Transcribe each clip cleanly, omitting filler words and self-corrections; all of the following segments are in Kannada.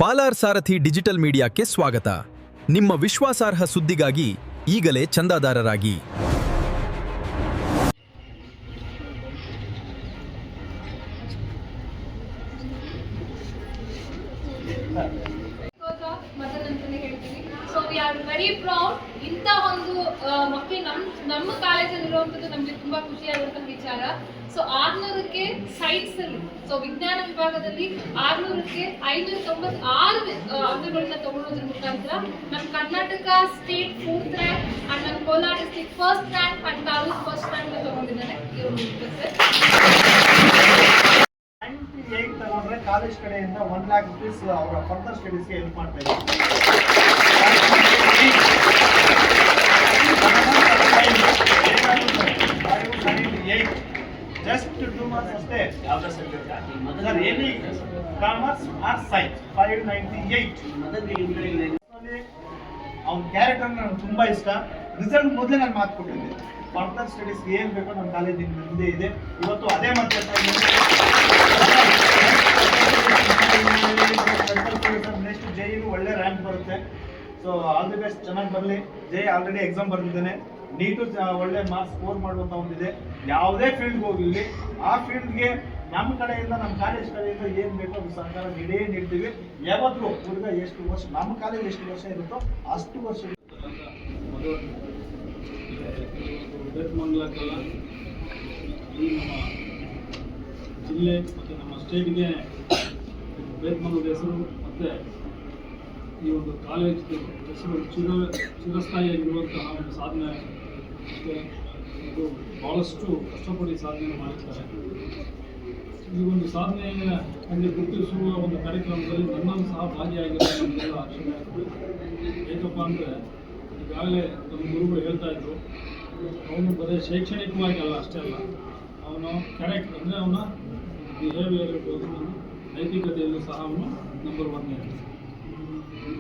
ಪಾಲಾರ್ ಸಾರಥಿ ಡಿಜಿಟಲ್ ಮೀಡಿಯಾಕ್ಕೆ ಸ್ವಾಗತ. ನಿಮ್ಮ ವಿಶ್ವಾಸಾರ್ಹ ಸುದ್ದಿಗಾಗಿ ಈಗಲೇ ಚಂದಾದಾರರಾಗಿ. So we are very proud. ಇಂಥ ಒಂದು ಮಕ್ಕಳು ನಮ್ಮ ಕಾಲೇಜಲ್ಲಿ ಇರುವಂಥದ್ದು ನಮಗೆ ತುಂಬಾ ಖುಷಿಯಾಗಿರುವಂಥ ವಿಚಾರ. ಸೊ 600ಕ್ಕೆ ಸೈನ್ಸ್ ಅಲ್ಲಿ, ಸೊ ವಿಜ್ಞಾನ ವಿಭಾಗದಲ್ಲಿ 600ಕ್ಕೆ 596 ಅಂಕಗಳನ್ನ ತಗೊಳ್ಳೋದ್ರ ಮುಖಾಂತರ ನಮ್ಮ Karnataka state 4th rank and ನಮ್ಮ Kolar district 1st rank and taluk 1st rank ತಗೊಂಡಿದ್ದಾರೆ. ತಗೊಂಡ್ರೆ ಕಾಲೇಜ್ ಕಡೆಯಿಂದ 1 lakh rupees ಅವರ ಫರ್ದರ್ ಸ್ಟಡೀಸ್ಗೆ ಹೆಲ್ಪ್ ಮಾಡ್ತಾ ಇದ್ದಾರೆ. ಜಸ್ಟ್ 2 months ಅಷ್ಟೇ. Any commerce or science 598. ಅವ್ನ ಕ್ಯಾರೆಕ್ಟರ್ ನನಗೆ ತುಂಬಾ ಇಷ್ಟ. ರಿಸಲ್ಟ್ ಮೊದಲೇ ನಾನು ಮಾತು ಕೊಟ್ಟಿದ್ದೆ, ಫರ್ದರ್ ಸ್ಟಡೀಸ್ ಏನ್ ಬೇಕೋ ನಮ್ಮ ಕಾಲೇಜಿನ ಮುಂದೆ ಇದೆ. ಇವತ್ತು ಅದೇ ಮತ್ತೆ ನೆಕ್ಸ್ಟ್ ಜೈಗೂ ಒಳ್ಳೆ ರ್ಯಾಂಕ್ ಬರುತ್ತೆ. ಸೊ ಆಲ್ ದಿ ಬೆಸ್ಟ್, ಚೆನ್ನಾಗಿ ಬರಲಿ. ಜೈ ಆಲ್ರೆಡಿ ಎಕ್ಸಾಮ್ ಬರೆದಿದ್ದಾನೆ, ನೀಟು ಒಳ್ಳೆ ಮಾರ್ಕ್ಸ್ ಸ್ಕೋರ್ ಮಾಡುವಂಥ ಒಂದಿದೆ. ಯಾವುದೇ ಫೀಲ್ಡ್ಗೆ ಹೋಗಿರಲಿ, ಆ ಫೀಲ್ಡ್ಗೆ ನಮ್ಮ ಕಡೆಯಿಂದ, ನಮ್ಮ ಕಾಲೇಜ್ ಕಡೆಯಿಂದ ಏನು ಬೇಕೋ ಅದು ಸರ್ಕಾರ ನೀಡ್ತೀವಿ. ಯಾವತ್ತೂ ಹುಡುಗ ಎಷ್ಟು ವರ್ಷ, ನಮ್ಮ ಕಾಲೇಜ್ ಎಷ್ಟು ವರ್ಷ ಇರುತ್ತೋ ಅಷ್ಟು ವರ್ಷ. ಬೇತಮಂಗಲಕ್ಕೆಲ್ಲ ಈ ನಮ್ಮ ಜಿಲ್ಲೆ ಮತ್ತು ನಮ್ಮ ಸ್ಟೇಟ್ಗೆ ಬೇತಮಂಗಲದ ಹೆಸರು ಮತ್ತು ಈ ಒಂದು ಕಾಲೇಜ್ ಹೆಸರು ಚಿರಸ್ಥಾಯಿಯಾಗಿರುವಂತಹ ಒಂದು ಸಾಧನೆ. ಮತ್ತು ಇದು ಭಾಳಷ್ಟು ಕಷ್ಟಪಡಿ ಸಾಧನೆ ಮಾಡಿರ್ತಾರೆ. ಈ ಒಂದು ಸಾಧನೆ ನಮಗೆ ಗುರುತಿಸುವ ಒಂದು ಕಾರ್ಯಕ್ರಮದಲ್ಲಿ ನನ್ನನ್ನು ಸಹ ಭಾಗಿಯಾಗಿರೋ ನಮಗೆಲ್ಲ ಆಶ್ಚರ್ಯ ಆಗ್ತದೆ. ಏಕಪ್ಪ ಅಂದರೆ ಈಗಾಗಲೇ ನಮ್ಮ ಗುರುಗಳು ಹೇಳ್ತಾ ಇದ್ರು, ಅವನು ಬರೀ ಶೈಕ್ಷಣಿಕವಾಗಿ ಅಲ್ಲ, ಅಷ್ಟೇ ಅಲ್ಲ, ಅವನು ಕ್ಯಾರೆಕ್ಟರ್ ಅಂದರೆ ಅವನ ಬಿಹೇವಿಯರ್ ಇರ್ಬೋದು, ನೈತಿಕತೆಯಲ್ಲೂ ಸಹ ಅವನು ನಂಬರ್ 1 ಇರ್ತಾನೆ.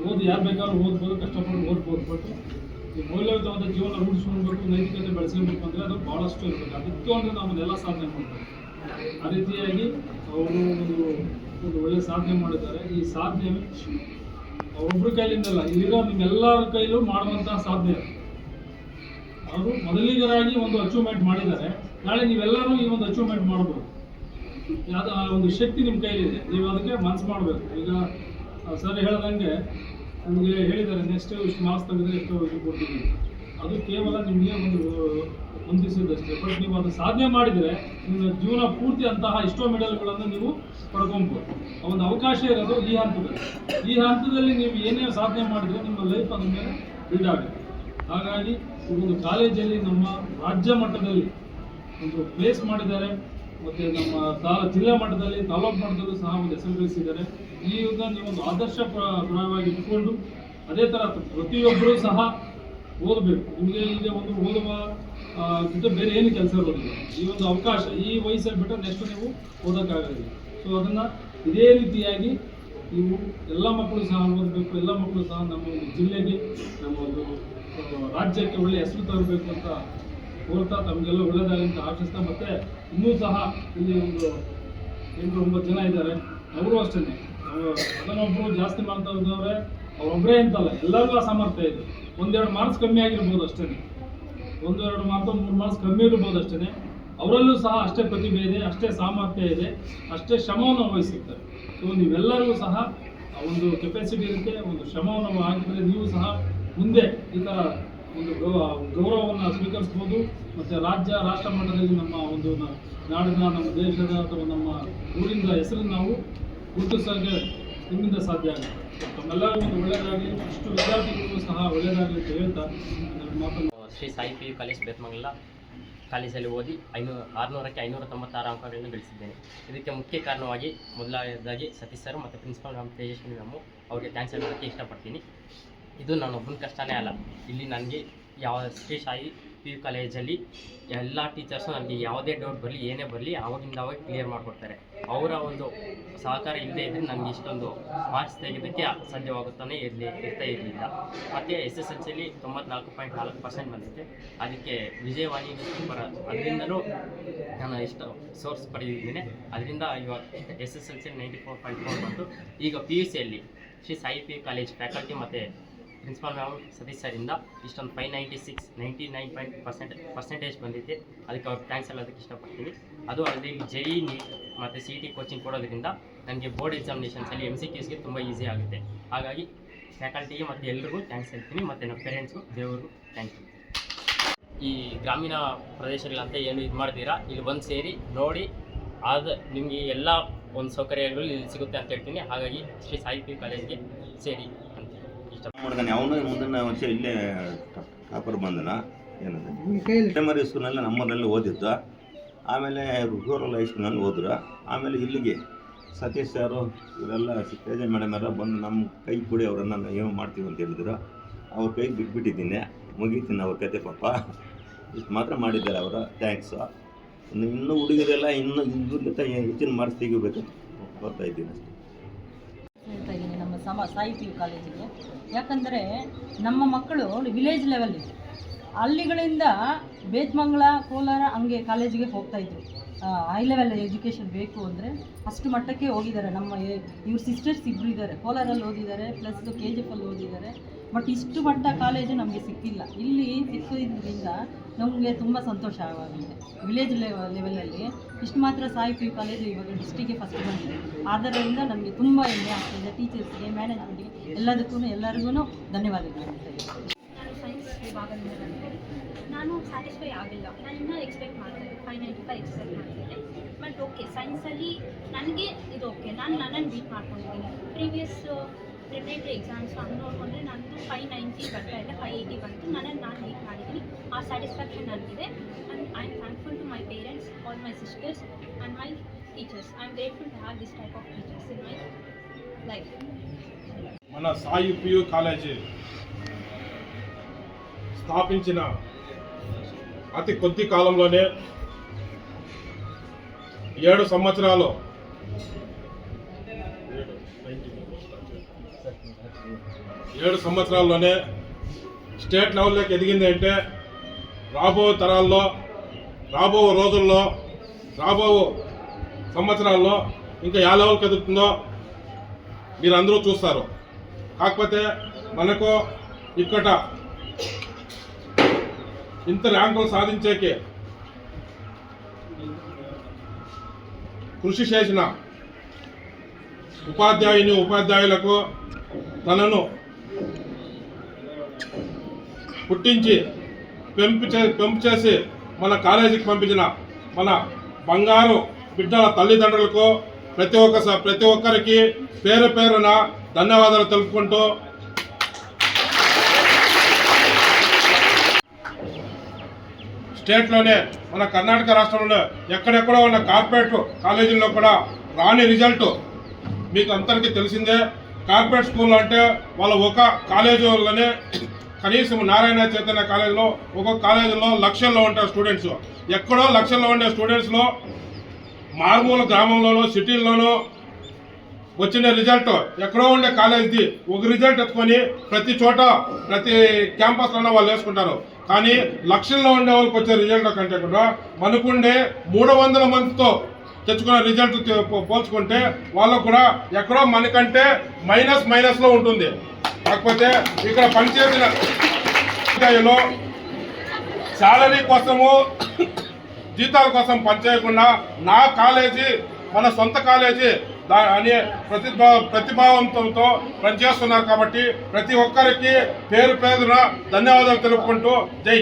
ಓದಿ ಯಾರು ಬೇಕಾದ್ರೂ ಓದ್ಬೋದು, ಕಷ್ಟಪಟ್ಟು ಓದ್ಬೋದು. ಬಟ್ ಈ ಮೌಲ್ಯಯುತವಾದ ಜೀವನ ರೂಢಿಸ್ಕೊಳ್ಬೇಕು, ನೈತಿಕತೆ ಬೆಳೆಸಬೇಕು ಅಂದರೆ ಅದು ಭಾಳಷ್ಟು ಇರಬೇಕು. ಅದಕ್ಕೆ ಅಂದರೆ ನಾವು ಎಲ್ಲ ಸಾಧನೆ ಮಾಡ್ತಾರೆ. ಆ ರೀತಿಯಾಗಿ ಅವರು ಒಂದು ಒಳ್ಳೆಯ ಸಾಧನೆ ಮಾಡಿದ್ದಾರೆ. ಈ ಸಾಧನೆ ಅವರೊಬ್ಬರ ಕೈಲಿಂದಲ್ಲ, ಇಲ್ಲಿರೋ ನಿಮ್ಮೆಲ್ಲರ ಕೈಲೂ ಮಾಡುವಂತಹ ಸಾಧನೆ. ಅವರು ಮೊದಲಿಗರಾಗಿ ಒಂದು ಅಚೀವ್ಮೆಂಟ್ ಮಾಡಿದ್ದಾರೆ. ನಾಳೆ ನೀವೆಲ್ಲರೂ ಈ ಒಂದು ಅಚೀವ್ಮೆಂಟ್ ಮಾಡ್ಬೋದು. ಯಾವುದೋ ಒಂದು ಶಕ್ತಿ ನಿಮ್ಮ ಕೈಲಿದೆ, ನೀವು ಅದಕ್ಕೆ ಮನಸ್ಸು ಮಾಡಬೇಕು. ಈಗ ಸರ್ ಹೇಳ್ದಂಗೆ ನಿಮಗೆ ಹೇಳಿದ್ದಾರೆ, ನೆಕ್ಸ್ಟ್ ಇಷ್ಟು ಮಾರ್ಕ್ಸ್ ತೆಗೆದ್ರೆ ಎಷ್ಟು ಇದು ಕೊಡ್ತೀವಿ. ಅದು ಕೇವಲ ನಿಮಗೆ ಒಂದು ಹೊಂದಿಸಿದ್ದಷ್ಟೇ. ಬಟ್ ನೀವು ಅದು ಸಾಧನೆ ಮಾಡಿದರೆ ನಿಮ್ಮ ಜೀವನ ಪೂರ್ತಿ ಅಂತಹ ಎಷ್ಟೋ ಮೆಡಲ್ಗಳನ್ನು ನೀವು ಪಡ್ಕೊಬೋದು. ಒಂದು ಅವಕಾಶ ಇರೋದು ಈ ಹಂತದಲ್ಲಿ. ಈ ಹಂತದಲ್ಲಿ ನೀವು ಏನೇ ಸಾಧನೆ ಮಾಡಿದರೆ ನಿಮ್ಮ ಲೈಫ್ ಅದ್ರ ಮೇಲೆ ಬಿಲ್ಡ್ ಆಗುತ್ತೆ. ಹಾಗಾಗಿ ಒಂದು ಕಾಲೇಜಲ್ಲಿ ನಮ್ಮ ರಾಜ್ಯ ಮಟ್ಟದಲ್ಲಿ ಒಂದು ಪ್ಲೇಸ್ ಮಾಡಿದ್ದಾರೆ, ಮತ್ತು ನಮ್ಮ ಜಿಲ್ಲಾ ಮಟ್ಟದಲ್ಲಿ, ತಾಲೂಕು ಮಟ್ಟದಲ್ಲೂ ಸಹ ಒಂದು ಹೆಸರು ಗಳಿಸಿದ್ದಾರೆ. ಈಗ ನೀವು ಒಂದು ಆದರ್ಶ ಪ್ರಾಯವಾಗಿ ಇಟ್ಕೊಂಡು ಅದೇ ಥರ ಪ್ರತಿಯೊಬ್ಬರೂ ಸಹ ಓದಬೇಕು. ನಿಮಗೆ ಈಗ ಒಂದು ಓದುವ ಬೇರೆ ಏನು ಕೆಲಸ ಇರೋದಿಲ್ಲ. ಈ ಒಂದು ಅವಕಾಶ ಈ ವಯಸ್ಸಲ್ಲಿ ಬಿಟ್ಟರೆ ನೆಕ್ಸ್ಟ್ ನೀವು ಓದೋಕ್ಕಾಗೋದಿಲ್ಲ. ಸೊ ಅದನ್ನು ಇದೇ ರೀತಿಯಾಗಿ ನೀವು ಎಲ್ಲ ಮಕ್ಕಳು ಸಹ ಓದಬೇಕು. ಎಲ್ಲ ಮಕ್ಕಳು ಸಹ ನಮ್ಮ ಒಂದು ಜಿಲ್ಲೆಗೆ, ನಮ್ಮ ಒಂದು ರಾಜ್ಯಕ್ಕೆ ಒಳ್ಳೆಯ ಹೆಸರು ತರಬೇಕು ಅಂತ ಕೋರ್ತಾ ತಮಗೆಲ್ಲ ಒಳ್ಳೆಯದಾಗಿ ಅಂತ ಆಶಿಸ್ತಾ, ಮತ್ತು ಇನ್ನೂ ಸಹ ಇಲ್ಲಿ ಒಂದು 8-9 ಜನ ಇದ್ದಾರೆ. ಅವರು ಅಷ್ಟೇ, ಅದನ್ನೊಬ್ಬರು ಜಾಸ್ತಿ ಮಾಡ್ತಾ ಇದ್ದವ್ರೆ. ಅವರೊಬ್ಬರೇ ಅಂತಲ್ಲ, ಎಲ್ಲರಿಗೂ ಆ ಸಾಮರ್ಥ್ಯ ಇದೆ. 1-2 ಮಾರ್ಕ್ಸ್ ಕಮ್ಮಿ ಆಗಿರ್ಬೋದು ಅಷ್ಟೇ, 1-2 ಮಾರ್ಕ್ಸ್ 3 ಮಾರ್ಕ್ಸ್ ಕಮ್ಮಿ ಇರ್ಬೋದು ಅಷ್ಟೇ. ಅವರಲ್ಲೂ ಸಹ ಅಷ್ಟೇ ಪ್ರತಿಭೆ ಇದೆ, ಅಷ್ಟೇ ಸಾಮರ್ಥ್ಯ ಇದೆ, ಅಷ್ಟೇ ಶ್ರಮವನ್ನು ವಹಿಸಿರ್ತಾರೆ. ಸೊ ನೀವೆಲ್ಲರಿಗೂ ಸಹ ಒಂದು ಕೆಪಾಸಿಟಿ ಇರುತ್ತೆ. ಒಂದು ಶ್ರಮವನ್ನು ಹಾಕಿದರೆ ನೀವು ಸಹ ಮುಂದೆ ಈ ಥರ ಒಂದು ಗೌರವವನ್ನು ಸ್ವೀಕರಿಸ್ಬೋದು. ಮತ್ತು ರಾಷ್ಟ್ರ ಮಟ್ಟದಲ್ಲಿ ನಮ್ಮ ಒಂದು ನಾಡಿನ, ನಮ್ಮ ದೇಶದ ಅಥವಾ ನಮ್ಮ ಊರಿಂದ ಹೆಸರನ್ನು ನಾವು ಗುರುತಿಸೋಕ್ಕೆ ನಿಮ್ಮಿಂದ ಸಾಧ್ಯ ಆಗುತ್ತೆ. ತಮ್ಮೆಲ್ಲರಿಗೂ ಒಂದು ಒಳ್ಳೆಯದಾಗಲಿ, ಇಷ್ಟು ವಿದ್ಯಾರ್ಥಿಗಳಿಗೂ ಸಹ ಒಳ್ಳೆಯದಾಗಲಿ ಅಂತ ಹೇಳ್ತಾ ಮಾತನ್ನು. ಶ್ರೀ ಸಾಯಿ PU ಕಾಲೇಜ್ ಬೇತಮಂಗಲ ಕಾಲೇಜಲ್ಲಿ ಓದಿ 600ಕ್ಕೆ 596 ಅಂಕಗಳನ್ನು ಗಳಿಸಿದ್ದೇನೆ. ಇದಕ್ಕೆ ಮುಖ್ಯ ಕಾರಣವಾಗಿ ಮೊದಲನೇದಾಗಿ ಸತೀಶ್ ಸರ್ ಮತ್ತು ಪ್ರಿನ್ಸಿಪಾಲ್ ನಮ್ಮ ತೇಜಸ್ವಿನಿ ಮ್ಯಾಮು ಅವ್ರಿಗೆ ಥ್ಯಾಂಕ್ಸ್ ಹೇಳೋದಕ್ಕೆ ಇಷ್ಟಪಡ್ತೀನಿ. ಇದು ನನ್ನೊಬ್ಬನ ಕಷ್ಟನೇ ಅಲ್ಲ, ಇಲ್ಲಿ ನನಗೆ ಶ್ರೀ ಸಾಯಿ PU ಕಾಲೇಜಲ್ಲಿ ಎಲ್ಲ ಟೀಚರ್ಸು ನನಗೆ ಯಾವುದೇ ಡೌಟ್ ಬರಲಿ, ಏನೇ ಬರಲಿ ಆವಾಗಿಂದ ಅವಾಗ ಕ್ಲಿಯರ್ ಮಾಡಿಕೊಡ್ತಾರೆ. ಅವರ ಒಂದು ಸಹಕಾರ ಇಲ್ಲದೇ ಇದ್ದರೆ ನನಗೆ ಇಷ್ಟೊಂದು ಮಾರ್ಕ್ಸ್ ತೆಗೆಯೋದಕ್ಕೆ ಸಾಧ್ಯವಾಗುತ್ತಾನೆ ಇರ್ತಾ ಇರಲಿಲ್ಲ. ಮತ್ತು SSLCಯಲ್ಲಿ 94.4% ಬಂದಿದೆ. ಅದಕ್ಕೆ ವಿಜಯವಾಣಿ ಅದರಿಂದಲೂ ನಾನು ಎಷ್ಟು ಸೋರ್ಸ್ ಪಡೆದಿದ್ದೇನೆ. ಅದರಿಂದ ಇವಾಗ SSLCಯಲ್ಲಿ 94.4 ಬಂತು. ಈಗ PUCಯಲ್ಲಿ Shri Sai P college faculty ಮತ್ತು ಪ್ರಿನ್ಸಿಪಾಲ್ ಮ್ಯಾಮ್ ಸತೀಶ್ ಸರಿಂದ ಇಷ್ಟೊಂದು 99% ಬಂದಿದೆ. ಅದಕ್ಕೆ ಅವ್ರಿಗೆ ಥ್ಯಾಂಕ್ಸ್ ಹೇಳೋದಕ್ಕೆ ಇಷ್ಟಪಡ್ತೀನಿ. ಅದು ಅಲ್ಲದೆ ಇಲ್ಲಿ JEE ನೀಟ್ ಮತ್ತು CET ಕೋಚಿಂಗ್ ಕೊಡೋದ್ರಿಂದ ನನಗೆ ಬೋರ್ಡ್ ಎಕ್ಸಾಮಿನೇಷನ್ಸಲ್ಲಿ MCQಸ್ಗೆ ತುಂಬ ಈಸಿ ಆಗುತ್ತೆ. ಹಾಗಾಗಿ ಫ್ಯಾಕಲ್ಟಿಗೆ ಮತ್ತು ಎಲ್ರಿಗೂ ಥ್ಯಾಂಕ್ಸ್ ಹೇಳ್ತೀನಿ, ಮತ್ತು ನಮ್ಮ ಪೇರೆಂಟ್ಸ್ಗೂ ದೇವ್ರಿಗೂ ಥ್ಯಾಂಕ್ ಯು. ಈ ಗ್ರಾಮೀಣ ಪ್ರದೇಶಗಳಂತ ಏನು ಇದು ಮಾಡ್ತೀರಾ, ಇಲ್ಲಿ ಬಂದು ಸೇರಿ ನೋಡಿ, ನಿಮಗೆ ಎಲ್ಲ ಒಂದು ಸೌಕರ್ಯಗಳು ಇಲ್ಲಿ ಸಿಗುತ್ತೆ ಅಂತ ಹೇಳ್ತೀನಿ. ಹಾಗಾಗಿ ಶ್ರೀ ಸಾಯಿ ಪಿ ಕಾಲೇಜ್ಗೆ ಸೇರಿ ಅಂತ ಇಷ್ಟ ಮಾಡ್ತಾನೆ. ಅವನು ಮುಂದಿನ ವರ್ಷ ಇಲ್ಲೇ ಟಾಪರ್ ಬಂದನ. ಏನಂದ್ರೆ ಪ್ರೈಮರಿ ಸ್ಕೂಲ್ನಲ್ಲಿ ನಮ್ಮೂರಲ್ಲಿ ಓದಿದ್ದ, ಆಮೇಲೆ ರೂರಲ್ ಹೈಸ್ಕೂಲ್ನಲ್ಲಿ ಹೋದ್ರು. ಆಮೇಲೆ ಇಲ್ಲಿಗೆ ಸತೀಶ್ ಸಾರು ಇವರೆಲ್ಲ ತೇಜ ಮೇಡಮ್ ಎಲ್ಲ ಬಂದು ನಮ್ಮ ಕೈ ಕೊಡಿ, ಅವರನ್ನು ಏನೋ ಮಾಡ್ತೀವಿ ಅಂತ ಹೇಳಿದ್ರು. ಅವ್ರ ಕೈಗೆ ಬಿಟ್ಬಿಟ್ಟಿದ್ದೀನಿ, ಮುಗೀತೀನಿ ಅವ್ರ ಕತೆ. ಪಾಪ ಇಷ್ಟು ಮಾತ್ರ ಮಾಡಿದ್ದಾರೆ ಅವರು, ಥ್ಯಾಂಕ್ಸು. ಇನ್ನೂ ಹುಡುಗರೆಲ್ಲ ಇನ್ನೂ ಇದ್ರ ಹೆಚ್ಚಿನ ಮಾರ್ಕ್ಸ್ ತೆಗಿಬೇಕು ಬರ್ತಾ ಇದ್ದೀನಿ ಅಷ್ಟೇ. ಹೇಳ್ತಾ ಇದ್ದೀನಿ ನಮ್ಮ ಸಾಯಿ ಪಿ ಯು ಕಾಲೇಜಿಗೆ. ಯಾಕಂದರೆ ನಮ್ಮ ಮಕ್ಕಳು ವಿಲೇಜ್ ಲೆವೆಲ್ ಇದೆ, ಹಳ್ಳಿಗಳಿಂದ ಬೇತ್ಮಂಗ್ಲ, ಕೋಲಾರ ಹಂಗೆ ಕಾಲೇಜಿಗೆ ಹೋಗ್ತಾಯಿದ್ರು. ಹೈ ಲೆವೆಲ್ ಎಜುಕೇಷನ್ ಬೇಕು ಅಂದರೆ ಅಷ್ಟು ಮಟ್ಟಕ್ಕೆ ಹೋಗಿದ್ದಾರೆ. ನಮ್ಮ ಇವ್ರ ಸಿಸ್ಟರ್ಸ್ ಇಬ್ಬರು ಇದ್ದಾರೆ, ಕೋಲಾರಲ್ಲಿ ಓದಿದ್ದಾರೆ, ಪ್ಲಸ್ KGF ಓದಿದ್ದಾರೆ. ಬಟ್ ಇಷ್ಟು ಮಟ್ಟ ಕಾಲೇಜು ನಮಗೆ ಸಿಕ್ಕಿಲ್ಲ. ಇಲ್ಲಿ ಸಿಕ್ಕಿದ್ರಿಂದ ನಮಗೆ ತುಂಬ ಸಂತೋಷ ಆಗಿದೆ. ವಿಲೇಜ್ ಲೆವೆಲಲ್ಲಿ ಇಷ್ಟು ಮಾತ್ರ ಸಾಯಿ ಪಿ ಯು ಕಾಲೇಜು ಇವಾಗ ಡಿಸ್ಟಿಕ್ಗೆ ಫಸ್ಟ್ ಬಂದಿದೆ. ಆದ್ದರಿಂದ ನಮಗೆ ತುಂಬ ಹೆಮ್ಮೆ ಆಗ್ತಾಯಿದೆ. ಟೀಚರ್ಸ್ಗೆ, ಮ್ಯಾನೇಜ್ಮೆಂಟ್ಗೆ, ಎಲ್ಲರಿಗೂ ಧನ್ಯವಾದಗಳು ಹೇಳ್ತಾ ಇದ್ದೀನಿ. ನಾನು ಸೈನ್ಸ್ ವಿಭಾಗದಿಂದ ಬಂದಿದ್ದೆ. ನಾನು ಸ್ಯಾಟಿಸ್ಫೈ ಆಗಿಲ್ಲ, ನಾನು ಇನ್ನೂ ಎಕ್ಸ್ಪೆಕ್ಟ್ ಮಾಡ್ತಿದ್ದೆ, 595 ಎಕ್ಸ್ಪೆಕ್ಟ್ ಮಾಡ್ತಿದ್ದೆ. ಬಟ್ ಓಕೆ, ಸೈನ್ಸಲ್ಲಿ ನನಗೆ ಇದು ಓಕೆ, ನಾನು ನನ್ನನ್ನು ಬೀಟ್ ಮಾಡ್ಕೊಂಡಿದ್ದೀನಿ. ಪ್ರೀವಿಯಸ್ ಪ್ರಿಪ್ರೇಟರಿ ಎಕ್ಸಾಮ್ಸ್ ಹಂಗೆ ನೋಡಿಕೊಂಡ್ರೆ ನಂದು 590 ಬರ್ತಾ ಇದೆ, 580 ಬಂತು. ನಾನು ಬೀಟ್ ಮಾಡಿದ್ದೀನಿ. ಆ ಸ್ಯಾಟಿಸ್ಫ್ಯಾಕ್ಷನ್ ನನಗಿದೆ. And I am thankful to my parents, all my sisters and my teachers. I am grateful to have this type of teachers in my life. మన సాయి PU కాలేజీ స్థాపించిన అతి కొద్ది కాలంలోనే 7 సంవత్సరాలు 7 సంవత్సరాల్లోనే స్టేట్ లెవెల్లోకి ఎదిగింది. అంటే రాబో తరాల్లో, రాబో రోజుల్లో, రాబో సంవత్సరాల్లో ఇంకా ఏ లెవెల్కి ఎదుగుతుందో మీరు అందరూ చూస్తారు. కాకపోతే మనకు ఇక్కడ ఇంత ర్యాంకులు సాధించేకి కృషి చేసిన ఉపాధ్యాయులకు తనను పుట్టించి పెంపు చేసి మన కాలేజీకి పంపించిన మన బంగారు బిడ్డల తల్లిదండ్రులకు ప్రతి ఒక్కరికి పేరు పేరున ధన్యవాదాలు తెలుపుకుంటూ స్టేట్లోనే మన కర్ణాటక రాష్ట్రంలో ఎక్కడెక్కడో ఉన్న కార్పొరేట్ కాలేజీల్లో కూడా రాని రిజల్ట్ మీకు అందరికీ తెలిసిందే. కార్పొరేట్ స్కూల్ అంటే వాళ్ళ ఒక కాలేజీలోనే కనీసం నారాయణ చైతన్య కాలేజీలో ఒక్కొక్క కాలేజీలో లక్షల్లో ఉంటారు స్టూడెంట్స్. ఎక్కడో లక్షల్లో ఉండే స్టూడెంట్స్లో మారుమూల గ్రామంలోనూ సిటీల్లోనూ వచ్చిన రిజల్ట్ ఎక్కడో ఉండే కాలేజీది ఒక రిజల్ట్ ఎత్తుకొని ప్రతి చోట ప్రతి క్యాంపస్లోనే వాళ్ళు వేసుకుంటారు. కానీ లక్షల్లో ఉండే వాళ్ళకి వచ్చే రిజల్ట్ కంటే కూడా మనకుండే 300 మందితో తెచ్చుకున్న రిజల్ట్ పోల్చుకుంటే వాళ్ళకు కూడా ఎక్కడో మనకంటే మైనస్లో ఉంటుంది. కాకపోతే ఇక్కడ పనిచేసిన శాలరీ కోసము, జీతాల కోసం పనిచేయకుండా నా కాలేజీ మన సొంత కాలేజీ అనే ప్రతిభావంతంతో పనిచేస్తున్నారు. కాబట్టి ప్రతి ఒక్కరికి పేరు పేరున ధన్యవాదాలు తెలుపుకుంటూ జై